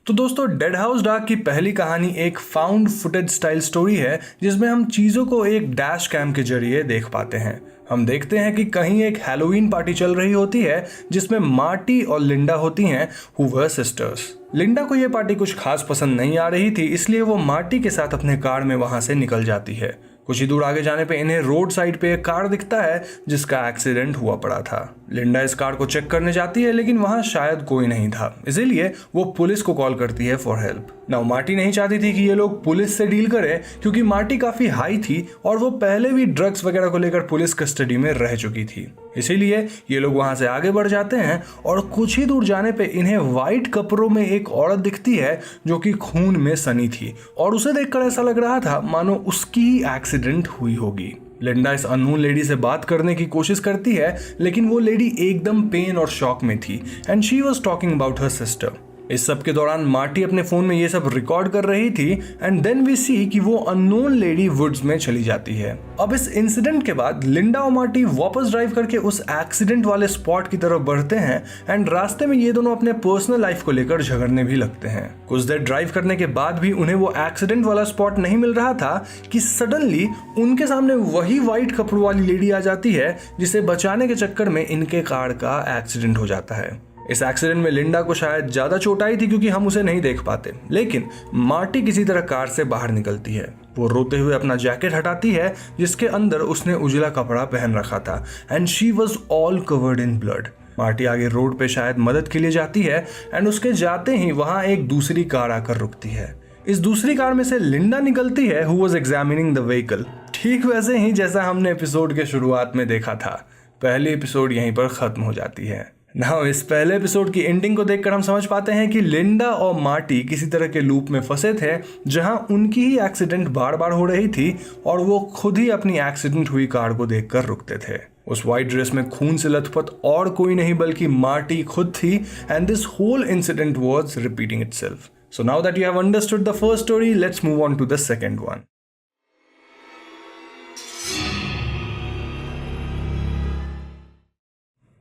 तो दोस्तों, dead house dark की पहली कहानी एक फाउंड फुटेज स्टाइल स्टोरी है जिसमें हम चीज़ों को एक डैश कैम के जरिए देख पाते हैं। हम देखते हैं कि कहीं एक हैलोवीन पार्टी चल रही होती है जिसमें मार्टी और लिंडा होती हैं, हु वर सिस्टर्स। लिंडा को यह पार्टी कुछ खास पसंद नहीं आ रही थी, इसलिए वो मार्टी के साथ अपने कार में वहां से निकल जाती है। कुछ ही दूर आगे जाने पे इन्हें रोड साइड पे एक कार दिखता है जिसका एक्सीडेंट हुआ पड़ा था। लिंडा इस कार को चेक करने जाती है लेकिन वहां शायद कोई नहीं था, इसीलिए वो पुलिस को कॉल करती है फॉर हेल्प। नाउ मार्टी नहीं चाहती थी कि ये लोग पुलिस से डील करें क्योंकि मार्टी काफी हाई थी और वो पहले भी ड्रग्स वगैरह को लेकर पुलिस कस्टडी में रह चुकी थी। इसीलिए ये लोग वहां से आगे बढ़ जाते हैं और कुछ ही दूर जाने पे इन्हें व्हाइट कपड़ों में एक औरत दिखती है जो कि खून में सनी थी और उसे देखकर ऐसा लग रहा था मानो उसकी ही एक्सीडेंट हुई होगी। लिंडा इस अननोन लेडी से बात करने की कोशिश करती है लेकिन वो लेडी एकदम पेन और शॉक में थी and she was talking about her sister. इस सब के दौरान मार्टी अपने फोन में ये सब रिकॉर्ड कर रही थी एंड देन वी सी कि वो अननोन लेडी वुड्स में चली जाती है। अब इस इंसिडेंट के बाद लिंडा और मार्टी वापस ड्राइव करके उस एक्सीडेंट वाले स्पॉट की तरफ बढ़ते हैं एंड रास्ते में ये दोनों अपने पर्सनल लाइफ को लेकर झगड़ने भी लगते हैं। कुछ देर ड्राइव करने के बाद भी उन्हें वो एक्सीडेंट वाला स्पॉट नहीं मिल रहा था कि सडनली उनके सामने वही व्हाइट कपड़ों वाली लेडी आ जाती है जिसे बचाने के चक्कर में इनके कार का एक्सीडेंट हो जाता है। इस एक्सीडेंट में लिंडा को शायद ज्यादा चोट आई थी क्योंकि हम उसे नहीं देख पाते, लेकिन मार्टी किसी तरह कार से बाहर निकलती है। वो रोते हुए अपना जैकेट हटाती है जिसके अंदर उसने उजला कपड़ा पहन रखा था and she was all covered in blood. Marty आगे रोड पे शायद मदद के लिए जाती है एंड उसके जाते ही वहां एक दूसरी कार आकर रुकती है। इस दूसरी कार में से लिंडा निकलती है who was examining the vehicle, ठीक वैसे ही जैसा हमने एपिसोड के शुरुआत में देखा था। पहली एपिसोड यहीं पर खत्म हो जाती है। नाउ इस पहले एपिसोड की एंडिंग को देखकर हम समझ पाते हैं कि लिंडा और मार्टी किसी तरह के लूप में फंसे थे जहां उनकी ही एक्सीडेंट बार बार हो रही थी और वो खुद ही अपनी एक्सीडेंट हुई कार को देखकर रुकते थे। उस व्हाइट ड्रेस में खून से लथपथ और कोई नहीं बल्कि मार्टी खुद थी and this whole incident was repeating itself. So now that you have understood the first story, let's move on to the second one.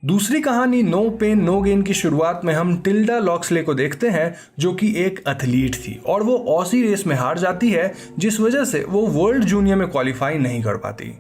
दूसरी कहानी नो पेन नो गेन की शुरुआत में हम टिल्डा लॉक्सले को देखते हैं जो कि एक एथलीट थी और वो ऑसी रेस में हार जाती है जिस वजह से वो वर्ल्ड जूनियर में क्वालिफाई नहीं कर पाती।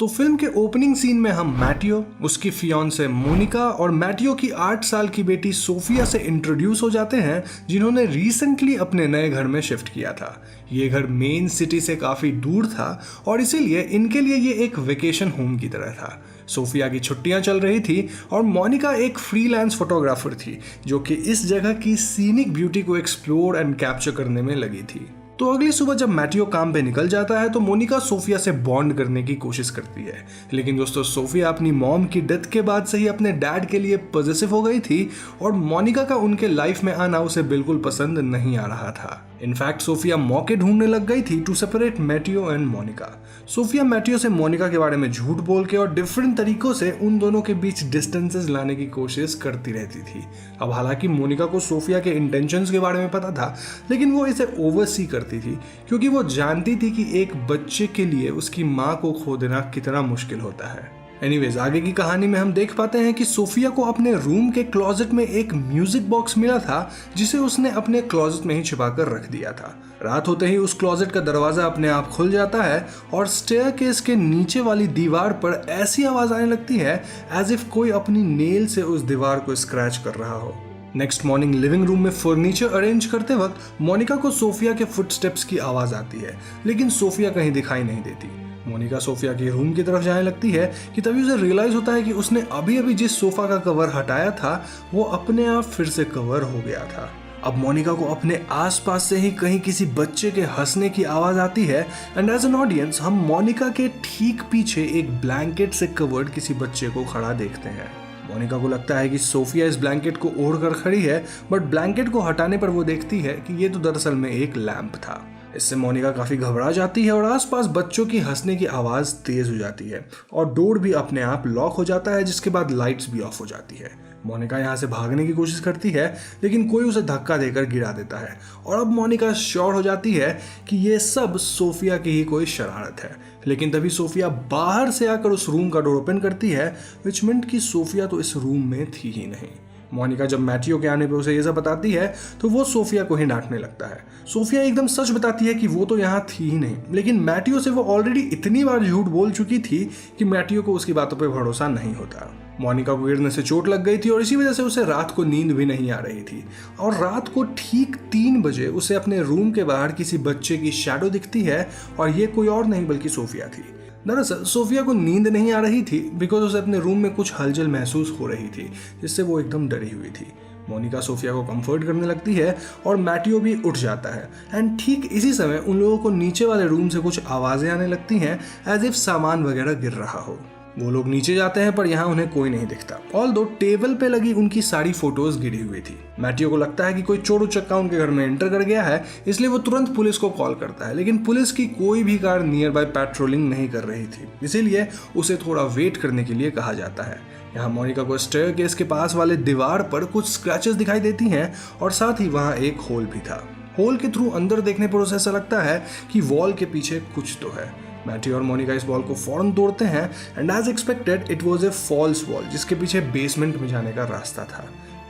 तो फिल्म के ओपनिंग सीन में हम मैटियो, उसकी फियांसे मोनिका और मैटियो की 8 साल की बेटी सोफिया से इंट्रोड्यूस हो जाते हैं जिन्होंने रिसेंटली अपने नए घर में शिफ्ट किया था। ये घर मेन सिटी से काफ़ी दूर था और इसीलिए इनके लिए ये एक वेकेशन होम की तरह था। सोफिया की छुट्टियां चल रही थी और मोनिका एक फ्रीलांस फोटोग्राफर थी जो कि इस जगह की सीनिक ब्यूटी को एक्सप्लोर एंड कैप्चर करने में लगी थी। तो अगली सुबह जब मैटियो काम पे निकल जाता है तो मोनिका सोफिया से बॉन्ड करने की कोशिश करती है, लेकिन दोस्तों सोफिया अपनी मॉम की डेथ के बाद से ही अपने डैड के लिए पॉजिटिव हो गई थी और मोनिका का उनके लाइफ में आना उसे बिल्कुल पसंद नहीं आ रहा था। इनफैक्ट सोफिया मौके ढूंढने लग गई थी to separate Matteo and Monica. Sophia Matteo से मोनिका के बारे में झूठ बोल के और डिफरेंट तरीकों से उन दोनों के बीच डिस्टेंसेस लाने की कोशिश करती रहती थी। अब हालांकि मोनिका को सोफिया के इंटेंशंस के बारे में पता था, लेकिन वो इसे ओवरसी करती थी क्योंकि वो जानती थी कि एक बच्चे के लिए उसकी माँ को खो देना कितना मुश्किल होता है। एनीवेज, आगे की कहानी में हम देख पाते हैं कि सोफिया को अपने रूम के क्लोजेट में एक म्यूजिक बॉक्स मिला था जिसे उसने अपने क्लोजेट में ही छिपा कर रख दिया था। रात होते ही उस क्लोजेट का दरवाजा अपने आप खुल जाता है और स्टेयरकेस के नीचे वाली दीवार पर ऐसी आवाज आने लगती है एज इफ कोई अपनी नेल से उस दीवार को स्क्रैच कर रहा हो। नेक्स्ट मॉर्निंग लिविंग रूम में फर्नीचर अरेंज करते वक्त मोनिका को सोफिया के फुटस्टेप्स की आवाज आती है, लेकिन सोफिया कहीं दिखाई नहीं देती। मोनिका सोफिया के रूम की तरफ जाने लगती है कि तभी उसे रियलाइज होता है कि उसने अभी अभी जिस सोफा का कवर हटाया था वो अपने आप फिर से कवर हो गया था। अब मोनिका को अपने आसपास से ही कहीं किसी बच्चे के हंसने की आवाज आती है एंड एज एन ऑडियंस हम मोनिका के ठीक पीछे एक ब्लैंकेट से कवर्ड किसी बच्चे को खड़ा देखते हैं। मोनिका को लगता है कि सोफिया इस ब्लैंकेट को ओढ़ कर खड़ी है, बट ब्लैंकेट को हटाने पर वो देखती है कि ये तो दरअसल में एक लैंप था। इससे मोनिका काफी घबरा जाती है और आसपास बच्चों की हंसने की आवाज तेज हो जाती है और डोर भी अपने आप लॉक हो जाता है, जिसके बाद लाइट्स भी ऑफ हो जाती है। मोनिका यहाँ से भागने की कोशिश करती है लेकिन कोई उसे धक्का देकर गिरा देता है और अब मोनिका श्योर हो जाती है कि ये सब सोफिया की ही कोई शरारत है। लेकिन तभी सोफिया बाहर से आकर उस रूम का डोर ओपन करती है, विच मींट कि सोफिया तो इस रूम में थी ही नहीं। मोनिका जब मैटियो के आने पे उसे ये सब बताती है तो वो सोफिया को ही डांटने लगता है। सोफिया एकदम सच बताती है कि वो तो यहाँ थी ही नहीं, लेकिन मैटियो से वो ऑलरेडी इतनी बार झूठ बोल चुकी थी कि मैटियो को उसकी बातों पे भरोसा नहीं होता। मोनिका को गिरने से चोट लग गई थी और इसी वजह से उसे रात को नींद भी नहीं आ रही थी, और रात को ठीक 3 बजे उसे अपने रूम के बाहर किसी बच्चे की शैडो दिखती है, और ये कोई और नहीं बल्कि सोफिया थी। दरअसल सोफिया को नींद नहीं आ रही थी बिकॉज उसे अपने रूम में कुछ हलचल महसूस हो रही थी, जिससे वो एकदम डरी हुई थी। मोनिका सोफिया को कंफर्ट करने लगती है और मैटियो भी उठ जाता है, एंड ठीक इसी समय उन लोगों को नीचे वाले रूम से कुछ आवाज़ें आने लगती हैं एज इफ सामान वगैरह गिर रहा हो। वो लोग नीचे जाते हैं पर यहाँ उन्हें कोई नहीं दिखता, ऑल्दो टेबल पे लगी उनकी सारी फोटोज गिरी हुई थी। मैटियो को लगता है कि कोई चोर उचक्का उनके घर में एंटर कर गया है, इसलिए वो तुरंत पुलिस को कॉल करता है, लेकिन पुलिस की कोई भी कार नियर बाय पेट्रोलिंग नहीं कर रही थी, इसीलिए उसे थोड़ा वेट करने के लिए कहा जाता है। यहाँ मोनिका को स्टेयरकेस के पास वाले दीवार पर कुछ स्क्रैचेस दिखाई देती हैं और साथ ही वहाँ एक होल भी था। होल के थ्रू अंदर देखने पर उसे ऐसा लगता है कि वॉल के पीछे कुछ तो है। मैटियो और मोनिका इस वॉल को फौरन तोड़ते हैं and as expected it was a false wall, जिसके पीछे बेसमेंट में जाने का रास्ता था।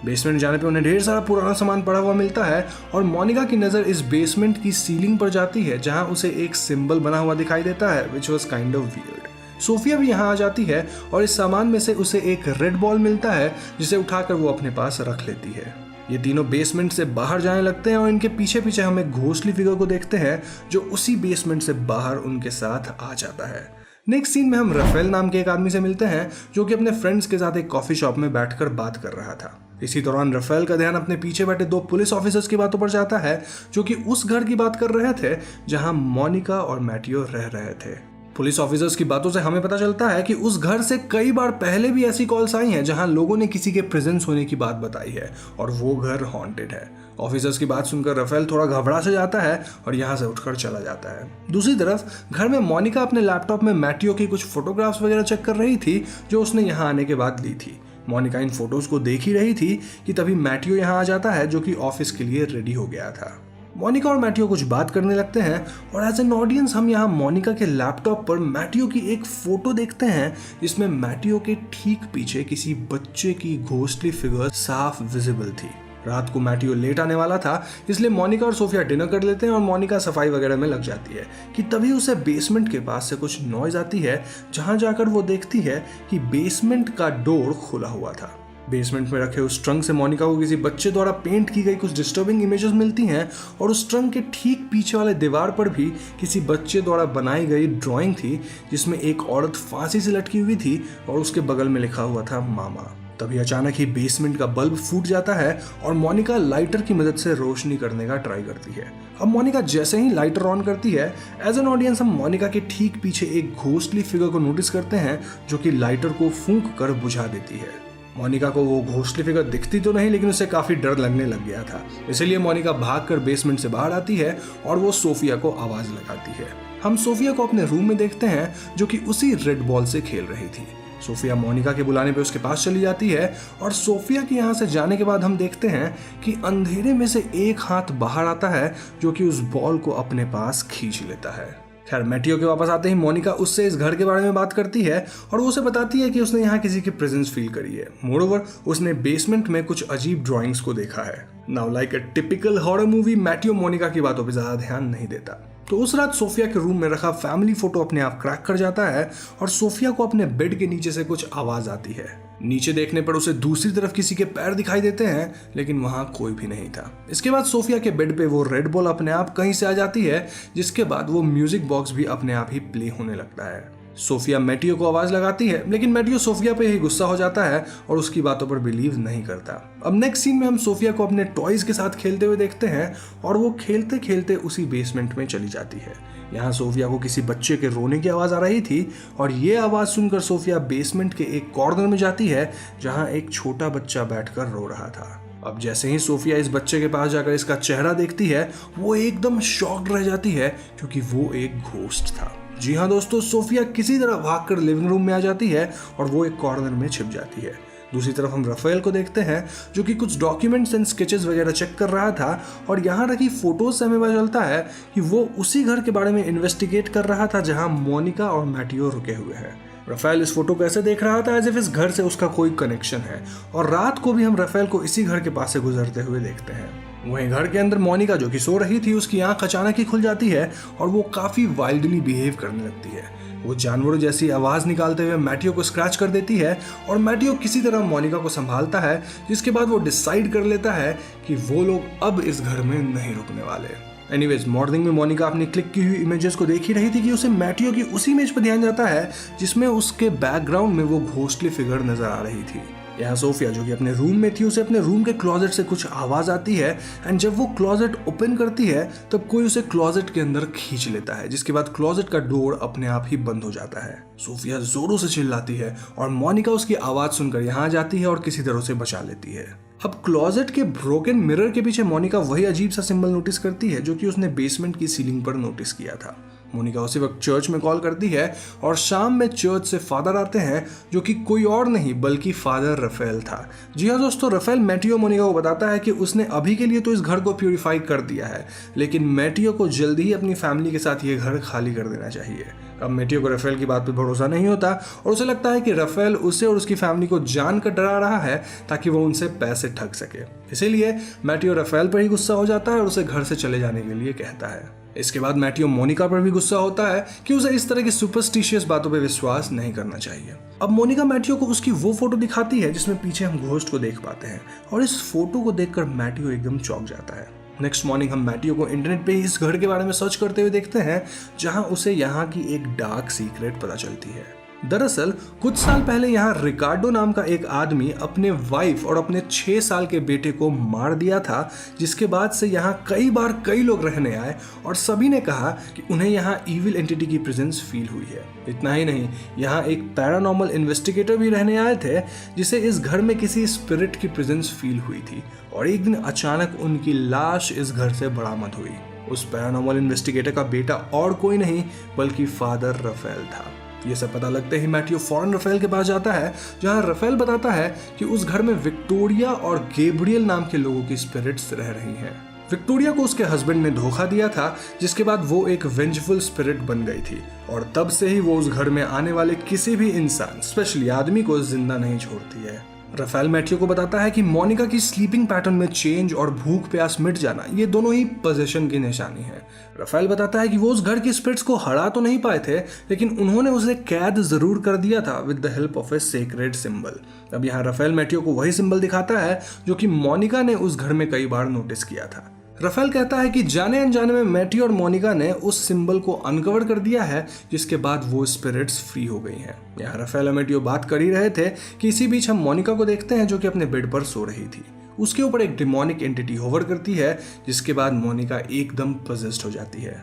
बेसमेंट जाने पे उन्हें ढेर सारा पुराना सामान पड़ा हुआ मिलता है और मोनिका की नज़र इस बेसमेंट की सीलिंग पर जाती है जहां उसे एक सिंबल बना हुआ दिखाई देता है which was kind of weird. Sophia भी यहाँ आ जाती है और इस सामान में से उसे एक रेड बॉल मिलता है जिसे उठाकर वो अपने पास रख लेती है। ये तीनों बेसमेंट से बाहर जाने लगते हैं और इनके पीछे पीछे हम एक घोस्टली फिगर को देखते हैं जो उसी बेसमेंट से बाहर उनके साथ आ जाता है। नेक्स्ट सीन में हम राफेल नाम के एक आदमी से मिलते हैं जो कि अपने फ्रेंड्स के साथ एक कॉफी शॉप में बैठकर बात कर रहा था। इसी दौरान राफेल का ध्यान अपने पीछे बैठे 2 पुलिस ऑफिसर्स की बातों पर जाता है जो कि उस घर की बात कर रहे थे जहां मोनिका और मैटियो रह रहे थे। पुलिस ऑफिसर्स की बातों से हमें पता चलता है कि उस घर से कई बार पहले भी ऐसी कॉल्स आई हैं जहां लोगों ने किसी के प्रेजेंस होने की बात बताई है और वो घर हॉन्टेड है। ऑफिसर्स की बात सुनकर राफेल थोड़ा घबरा से जाता है और यहाँ से उठकर चला जाता है। दूसरी तरफ घर में मोनिका अपने लैपटॉप में मैटियो की कुछ फोटोग्राफ्स वगैरह चेक कर रही थी जो उसने यहाँ आने के बाद ली थी। मोनिका इन फोटोज को देख ही रही थी कि तभी मैटियो यहाँ आ जाता है जो कि ऑफिस के लिए रेडी हो गया था। मोनिका और मैटियो कुछ बात करने लगते हैं और एज एन ऑडियंस हम यहाँ मोनिका के लैपटॉप पर मैटियो की एक फोटो देखते हैं जिसमें मैटियो के ठीक पीछे किसी बच्चे की घोस्टली फिगर साफ विजिबल थी। रात को मैटियो लेट आने वाला था इसलिए मोनिका और सोफिया डिनर कर लेते हैं और मोनिका सफाई वगैरह में लग जाती है कि तभी उसे बेसमेंट के पास से कुछ नॉइज आती है जहां जाकर वो देखती है कि बेसमेंट का डोर खुला हुआ था। बेसमेंट में रखे उस ट्रंक से मोनिका को किसी बच्चे द्वारा पेंट की गई कुछ डिस्टर्बिंग इमेजेस मिलती हैं और उस ट्रंक के ठीक पीछे वाले दीवार पर भी किसी बच्चे द्वारा बनाई गई ड्राइंग थी जिसमें एक औरत फांसी से लटकी हुई थी और उसके बगल में लिखा हुआ था मामा। तभी अचानक ही बेसमेंट का बल्ब फूट जाता है और मोनिका लाइटर की मदद से रोशनी करने का ट्राई करती है। अब मोनिका जैसे ही लाइटर ऑन करती है एज एन ऑडियंस हम मोनिका के ठीक पीछे एक घोस्टली फिगर को नोटिस करते हैं जो कि लाइटर को फूंक कर बुझा देती है। मोनिका को वो घोस्टली फिगर दिखती तो नहीं लेकिन उसे काफी डर लगने लग गया था, इसलिए मोनिका भागकर बेसमेंट से बाहर आती है और वो सोफिया को आवाज लगाती है। हम सोफिया को अपने रूम में देखते हैं जो कि उसी रेड बॉल से खेल रही थी। सोफिया मोनिका के बुलाने पे उसके पास चली जाती है और सोफिया के यहाँ से जाने के बाद हम देखते हैं कि अंधेरे में से एक हाथ बाहर आता है जो कि उस बॉल को अपने पास खींच लेता है। खैर मैटियो के वापस आते ही मोनिका उससे इस घर के बारे में बात करती है और वो उसे बताती है कि उसने यहाँ किसी की प्रेजेंस फील करी है। मोरओवर उसने बेसमेंट में कुछ अजीब ड्राइंग्स को देखा है। Now like a typical horror movie Matteo Monica की बातों पर ज्यादा ध्यान नहीं देता। तो उस रात सोफिया के रूम में रखा फैमिली फोटो अपने आप क्रैक कर जाता है और सोफिया को अपने बेड के नीचे से कुछ आवाज आती है। नीचे देखने पर उसे दूसरी तरफ किसी के पैर दिखाई देते हैं लेकिन वहां कोई भी नहीं था। इसके बाद सोफिया के बेड पे वो रेड बॉल अपने आप कहीं से आ जाती है जिसके बाद वो म्यूजिक बॉक्स भी अपने आप ही प्ले होने लगता है। सोफिया मैटियो को आवाज लगाती है लेकिन मैटियो सोफिया पे ही गुस्सा हो जाता है और उसकी बातों पर बिलीव नहीं करता। अब नेक्स्ट सीन में हम सोफिया को अपने टॉयज के साथ खेलते हुए देखते हैं और वो खेलते खेलते उसी बेसमेंट में चली जाती है। यहाँ सोफिया को किसी बच्चे के रोने की आवाज आ रही थी और ये आवाज सुनकर सोफिया बेसमेंट के एक कॉर्नर में जाती है जहाँ एक छोटा बच्चा बैठकर रो रहा था। अब जैसे ही सोफिया इस बच्चे के पास जाकर इसका चेहरा देखती है वो एकदम शॉक्ड रह जाती है क्योंकि वो एक घोस्ट था। जी हाँ दोस्तों, सोफिया किसी तरह भागकर लिविंग रूम में आ जाती है और वो एक कॉर्नर में छिप जाती है। दूसरी तरफ हम राफेल को देखते हैं जो कि कुछ डॉक्यूमेंट्स एंड स्केचेस वगैरह चेक कर रहा था और यहाँ रखी फोटोज से हमें पता चलता है कि वो उसी घर के बारे में इन्वेस्टिगेट कर रहा था जहाँ मोनिका और मैटियो रुके हुए हैं। राफेल इस फोटो को ऐसे देख रहा था एज इफ इस घर से उसका कोई कनेक्शन है, और रात को भी हम राफेल को इसी घर के पास से गुजरते हुए देखते हैं। वहीं घर के अंदर मोनिका जो कि सो रही थी, उसकी आंख अचानक ही खुल जाती है और वो काफी वाइल्डली बिहेव करने लगती है। वो जानवरों जैसी आवाज निकालते हुए मैटियो को स्क्रैच कर देती है और मैटियो किसी तरह मोनिका को संभालता है, जिसके बाद वो डिसाइड कर लेता है कि वो लोग अब इस घर में नहीं रुकने वाले। एनीवेज, मॉर्निंग में मोनिका अपनी क्लिक की हुई इमेजेस को देख ही रही थी कि उसे मैटियो की उसी इमेज पर ध्यान जाता है जिसमें उसके बैकग्राउंड में वो घोस्टली फिगर नजर आ रही थी। यहाँ सोफिया जो कि अपने रूम में थी, उसे अपने रूम के क्लोजेट से कुछ आवाज आती है एंड जब वो क्लोजेट ओपन करती है तब कोई उसे क्लोजेट के अंदर खींच लेता है, जिसके बाद क्लोजेट का डोर अपने आप ही बंद हो जाता है। सोफिया जोरों से चिल्लाती है और मोनिका उसकी आवाज सुनकर यहाँ आ जाती है और किसी तरह से बचा लेती है। अब क्लोजेट के ब्रोकन मिरर के पीछे मोनिका वही अजीब सा सिंबल नोटिस करती है जो कि उसने बेसमेंट की सीलिंग पर नोटिस किया था। मोनिका उसी वक्त चर्च में कॉल करती है और शाम में चर्च से फादर आते हैं जो कि कोई और नहीं बल्कि फादर राफेल था। जी हाँ दोस्तों, राफेल मैटियो मोनिका को बताता है कि उसने अभी के लिए तो इस घर को प्यूरिफाई कर दिया है, लेकिन मैटियो को जल्दी ही अपनी फैमिली के साथ ये घर खाली कर देना चाहिए। अब मैटियो को राफेल की बात पे भरोसा नहीं होता और उसे लगता है कि राफेल उसे और उसकी फैमिली को जानकर डरा रहा है ताकि वो उनसे पैसे ठग सके। इसीलिए मैटियो राफेल पर ही गुस्सा हो जाता है और उसे घर से चले जाने के लिए कहता है। इसके बाद मैटियो मोनिका पर भी गुस्सा होता है कि उसे इस तरह की सुपरस्टिशियस बातों पर विश्वास नहीं करना चाहिए। अब मोनिका मैटियो को उसकी वो फोटो दिखाती है जिसमें पीछे हम घोस्ट को देख पाते हैं और इस फोटो को देखकर मैटियो एकदम चौंक जाता है। नेक्स्ट मॉर्निंग हम मैटियो को इंटरनेट पे इस घर के बारे में सर्च करते हुए देखते हैं जहां उसे यहाँ की एक डार्क सीक्रेट पता चलती है। दरअसल कुछ साल पहले यहाँ रिकार्डो नाम का एक आदमी अपने वाइफ और अपने 6 साल के बेटे को मार दिया था, जिसके बाद से यहाँ कई बार कई लोग रहने आए और सभी ने कहा कि उन्हें यहाँ इविल एंटिटी की प्रेजेंस फील हुई है। इतना ही नहीं, यहाँ एक पैरानॉर्मल इन्वेस्टिगेटर भी रहने आए थे जिसे इस घर में किसी स्पिरिट की प्रेजेंस फील हुई थी और एक दिन अचानक उनकी लाश इस घर से बरामद हुई। उस पैरानॉर्मल इन्वेस्टिगेटर का बेटा और कोई नहीं बल्कि फादर राफेल था। ये सब पता लगते ही मैटियो फौरन राफेल के पास जाता है, जहां राफेल बताता है कि उस घर में विक्टोरिया और गैब्रियल नाम के लोगों की स्पिरिट्स रह रही हैं। विक्टोरिया को उसके हस्बैंड ने धोखा दिया था, जिसके बाद वो एक वेंजफुल स्पिरिट बन गई थी और तब से ही वो उस घर में आने वाले किसी भी इंसान, स्पेशली आदमी को जिंदा नहीं छोड़ती है। राफेल मैटियो को बताता है कि मोनिका की स्लीपिंग पैटर्न में चेंज और भूख प्यास मिट जाना, ये दोनों ही पोजेशन की निशानी है। राफेल बताता है कि वो उस घर की स्पिरिट्स को हरा तो नहीं पाए थे, लेकिन उन्होंने उसे कैद जरूर कर दिया था with the help of A sacred symbol. अब यहाँ राफेल मैटियो को वही सिंबल दिखाता है जो कि मोनिका ने उस घर में कई बार नोटिस किया था। राफेल कहता है कि जाने अनजाने में मैटियो और मोनिका ने उस सिंबल को अनकवर कर दिया है, जिसके बाद वो स्पिरिट्स फ्री हो गई हैं। यहाँ राफेल और मैटियो बात कर ही रहे थे कि इसी बीच हम मोनिका को देखते हैं जो कि अपने बेड पर सो रही थी। उसके ऊपर एक डिमोनिक एंटिटी होवर करती है, जिसके बाद मोनिका एकदम पजेस्ड हो जाती है।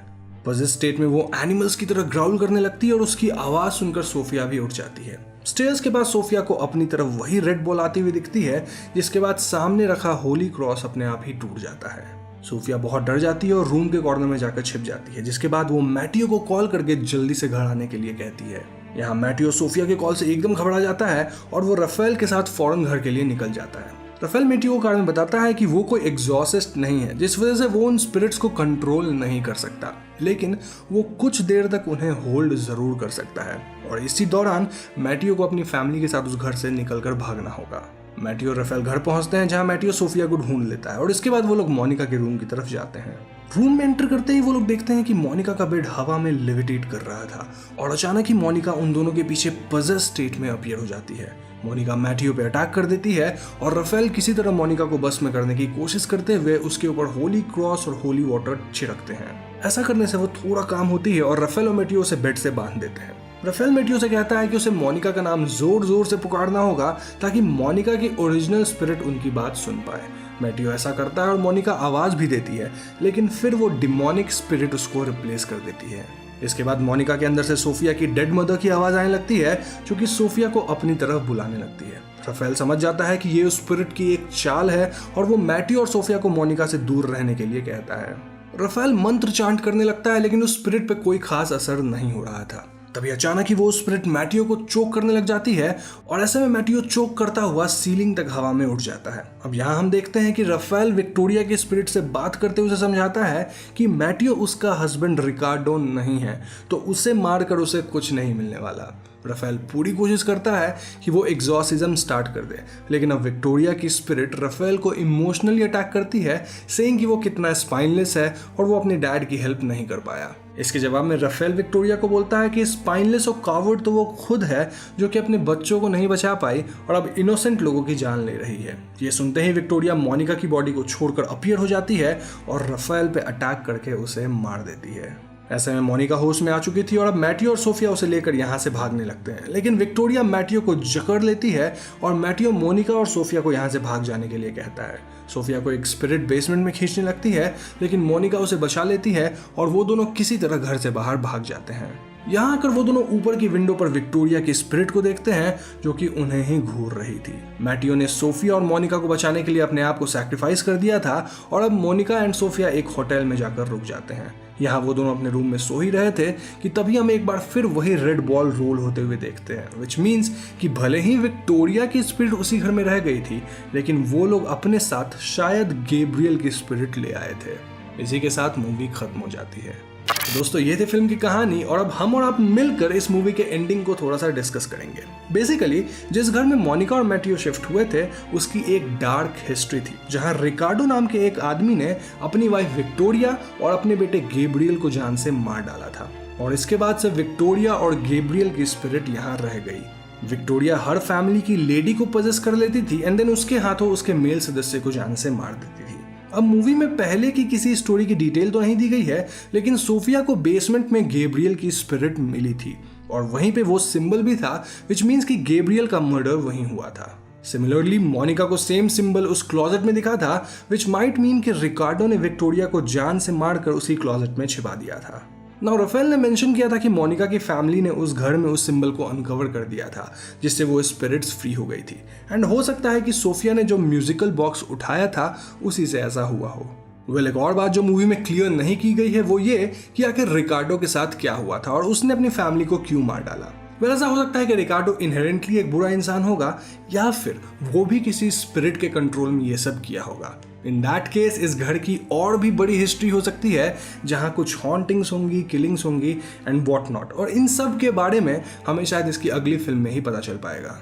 पजेस्ड स्टेट में वो एनिमल्स की तरह ग्राउल करने लगती है और उसकी आवाज सुनकर सोफिया भी उठ जाती है। स्टेयर्स के बाद सोफिया को अपनी तरफ वही रेड बॉल आती हुई दिखती है, जिसके बाद सामने रखा होली क्रॉस अपने आप ही टूट जाता है। सोफिया बहुत डर जाती है और रूम के कॉर्नर में जाकर छिप जाती है, जिसके बाद वो मैटियो को कॉल करके जल्दी से घर आने के लिए कहती है। यहाँ मैटियो सोफिया के कॉल से एकदम घबरा जाता है और वो राफेल के साथ फौरन घर के लिए निकल जाता है। राफेल मैटियो को कारण बताता है कि वो कोई एग्जॉसिस्ट नहीं है, जिस वजह से वो उन स्पिरिट्स को कंट्रोल नहीं कर सकता, लेकिन वो कुछ देर तक उन्हें होल्ड जरूर कर सकता है और इसी दौरान मैटियो को अपनी फैमिली के साथ उस घर से निकलकर भागना होगा। मैटियो और राफेल घर पहुंचते हैं, जहां मैटियो सोफिया को ढूंढ लेता है और इसके बाद वो लोग मोनिका के रूम की तरफ जाते हैं। रूम में एंटर करते ही वो लोग देखते हैं कि मोनिका का बेड हवा में लेविटेट कर रहा था और अचानक ही मोनिका उन दोनों के पीछे पजेस स्टेट में अपीयर हो जाती है। मोनिका मैटियो पे अटैक कर देती है और राफेल किसी तरह मोनिका को बस में करने की कोशिश करते हुए उसके ऊपर होली क्रॉस और होली वाटर छिड़कते हैं। ऐसा करने से वो थोड़ा काम होती है और राफेल और मैटियो उसे बेड से बांध देते हैं। राफेल मैटियो से कहता है कि उसे मोनिका का नाम जोर जोर से पुकारना होगा ताकि मोनिका की ओरिजिनल स्पिरिट उनकी बात सुन पाए। मैटियो ऐसा करता है और मोनिका आवाज भी देती है, लेकिन फिर वो डिमोनिक स्पिरिट उसको रिप्लेस कर देती है। इसके बाद मोनिका के अंदर से सोफिया की डेड मदर की आवाज आने लगती है, जो कि सोफिया को अपनी तरफ बुलाने लगती है। राफेल समझ जाता है कि ये उस स्पिरिट की एक चाल है और वो मैटियो और सोफिया को मोनिका से दूर रहने के लिए कहता है। राफेल मंत्र चांट करने लगता है, लेकिन उस स्पिरिट पे कोई खास असर नहीं हो रहा था। तभी अचानक ही वो स्पिरिट मैटियो को चोक करने लग जाती है और ऐसे में मैटियो चोक करता हुआ सीलिंग तक हवा में उड़ जाता है। अब यहाँ हम देखते हैं कि राफेल विक्टोरिया के स्पिरिट से बात करते हुए समझाता है कि मैटियो उसका हस्बैंड रिकार्डो नहीं है, तो उसे मारकर उसे कुछ नहीं मिलने वाला। राफेल पूरी कोशिश करता है कि वो एग्जॉर्सिज्म स्टार्ट कर दे, लेकिन अब विक्टोरिया की स्पिरिट राफेल को इमोशनली अटैक करती है, सेइंग कि वो कितना स्पाइनलेस है और वो अपने डैड की हेल्प नहीं कर पाया। इसके जवाब में राफेल विक्टोरिया को बोलता है कि स्पाइनलेस और कावर्ड तो वो खुद है जो कि अपने बच्चों को नहीं बचा पाई और अब इनोसेंट लोगों की जान ले रही है। ये सुनते ही विक्टोरिया मोनिका की बॉडी को छोड़कर अपीयर हो जाती है और राफेल पे अटैक करके उसे मार देती है। ऐसे में मोनिका होश में आ चुकी थी और अब मैटियो और सोफिया उसे लेकर यहाँ से भागने लगते हैं, लेकिन विक्टोरिया मैटियो को जकड़ लेती है और मैटियो मोनिका और सोफिया को यहाँ से भाग जाने के लिए कहता है। सोफिया को एक स्पिरिट बेसमेंट में खींचने लगती है, लेकिन मोनिका उसे बचा लेती है और वो दोनों किसी तरह घर से बाहर भाग जाते हैं। यहाँ आकर वो दोनों ऊपर की विंडो पर विक्टोरिया की स्पिरिट को देखते हैं जो कि उन्हें ही घूर रही थी। मैटियो ने सोफिया और मोनिका को बचाने के लिए अपने आप को सैक्रिफाइस कर दिया था और अब मोनिका एंड सोफिया एक होटल में जाकर रुक जाते हैं। यहाँ वो दोनों अपने रूम में सो ही रहे थे कि तभी हम एक बार फिर वही रेड बॉल रोल होते हुए देखते हैं, विच मीन्स कि भले ही विक्टोरिया की स्पिरिट उसी घर में रह गई थी, लेकिन वो लोग अपने साथ शायद गैब्रियल की स्पिरिट ले आए थे। इसी के साथ मूवी खत्म हो जाती है। तो दोस्तों ये थी फिल्म की कहानी और अब हम और आप मिलकर इस मूवी के एंडिंग को थोड़ा सा डिस्कस करेंगे। बेसिकली जिस घर में मोनिका और मैटियो शिफ्ट हुए थे उसकी एक डार्क हिस्ट्री थी, जहां रिकार्डो नाम के एक आदमी ने अपनी वाइफ विक्टोरिया और अपने बेटे गैब्रियल को जान से मार डाला था और इसके बाद से विक्टोरिया और गैब्रियल की स्पिरिट यहाँ रह गई। विक्टोरिया हर फैमिली की लेडी को पजेस कर लेती थी एंड देन उसके हाथों उसके मेल सदस्य को जान से मार देती थी। अब मूवी में पहले की किसी स्टोरी की डिटेल तो नहीं दी गई है, लेकिन सोफिया को बेसमेंट में गैब्रियल की स्पिरिट मिली थी और वहीं पे वो सिंबल भी था, विच मीन्स कि गैब्रियल का मर्डर वहीं हुआ था। सिमिलरली मोनिका को सेम सिंबल उस क्लोजेट में दिखा था, विच माइट मीन कि रिकार्डो ने विक्टोरिया को जान से मारकर उसी क्लोजेट में छिपा दिया था। नाउ राफेल ने मेंशन किया था कि मोनिका की फैमिली ने उस घर में उस सिंबल को अनकवर कर दिया था, जिससे वो स्पिरिट्स फ्री हो गई थी एंड हो सकता है कि सोफिया ने जो म्यूजिकल बॉक्स उठाया था उसी से ऐसा हुआ हो। वेल एक और बात जो मूवी में क्लियर नहीं की गई है वो ये कि आखिर रिकार्डो के साथ क्या हुआ था और उसने अपनी फैमिली को क्यों मार डाला। वेल ऐसा हो सकता है कि रिकार्डो इनहेरेंटली एक बुरा इंसान होगा या फिर वो भी किसी स्पिरिट के कंट्रोल में ये सब किया होगा। इन दैट केस इस घर की और भी बड़ी हिस्ट्री हो सकती है, जहां कुछ हॉन्टिंग्स होंगी, किलिंग्स होंगी एंड व्हाट नॉट, और इन सब के बारे में हमें शायद इसकी अगली फिल्म में ही पता चल पाएगा।